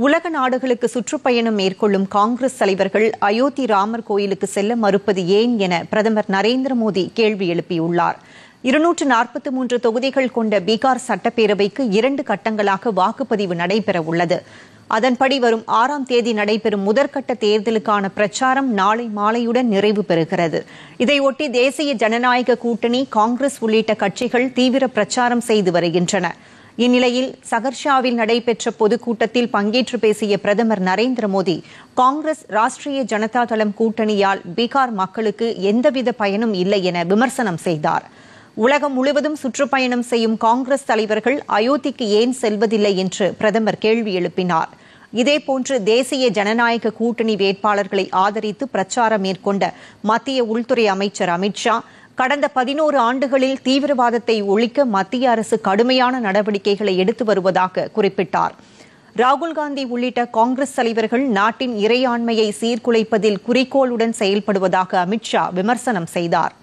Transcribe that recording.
உலக நாடுகளுக்கு சுற்றுப்பயணம் மேற்கொள்ளும் காங்கிரஸ் தலைவர்கள் அயோத்தி ராமர் கோயிலுக்கு செல்ல மறுப்பது ஏன் என பிரதமர் நரேந்திர மோடி கேள்வி எழுப்பியுள்ளார். 243 தொகுதிகள் கொண்ட பீகார் சட்டப்பேரவைக்கு 2 கட்டங்களாக வாக்குப்பதிவு நடைபெறவுள்ளது. அதன்படி வரும் 6ஆம் தேதி நடைபெறும் முதற்கட்ட தேர்தலுக்கான பிரச்சாரம் நாளை மாலையுடன் நிறைவு பெறுகிறது. இதையொட்டி தேசிய ஜனநாயக கூட்டணி, காங்கிரஸ் உள்ளிட்ட கட்சிகள் தீவிர பிரச்சாரம் செய்து வருகின்றன. இந்நிலையில் சகர்ஷாவில் நடைபெற்ற பொதுக்கூட்டத்தில் பங்கேற்று பேசிய பிரதமர் நரேந்திர மோடி, காங்கிரஸ் ராஷ்டிரிய ஜனதா தளம் கூட்டணியால் பீகார் மக்களுக்கு எந்தவித பயனும் இல்லை என விமர்சனம் செய்தார். உலகம் முழுவதும் சுற்றுப்பயணம் செய்யும் காங்கிரஸ் தலைவர்கள் அயோத்திக்கு ஏன் செல்வதில்லை என்று பிரதமர் கேள்வி எழுப்பினார். இதேபோன்று தேசிய ஜனநாயக கூட்டணி வேட்பாளர்களை ஆதரித்து பிரச்சாரம் மேற்கொண்ட மத்திய உள்துறை அமைச்சர் அமித் ஷா, கடந்த 11 ஆண்டுகளில் தீவிரவாதத்தை ஒழிக்க மத்திய அரசு கடுமையான நடவடிக்கைகளை எடுத்து வருவதாக குறிப்பிட்டார். ராகுல் காந்தி உள்ளிட்ட காங்கிரஸ் தலைவர்கள் நாட்டின் இறையாண்மையை சீர்குலைப்பதில் குறிக்கோளுடன் செயல்படுவதாக அமித் ஷா விமர்சனம் செய்தார்.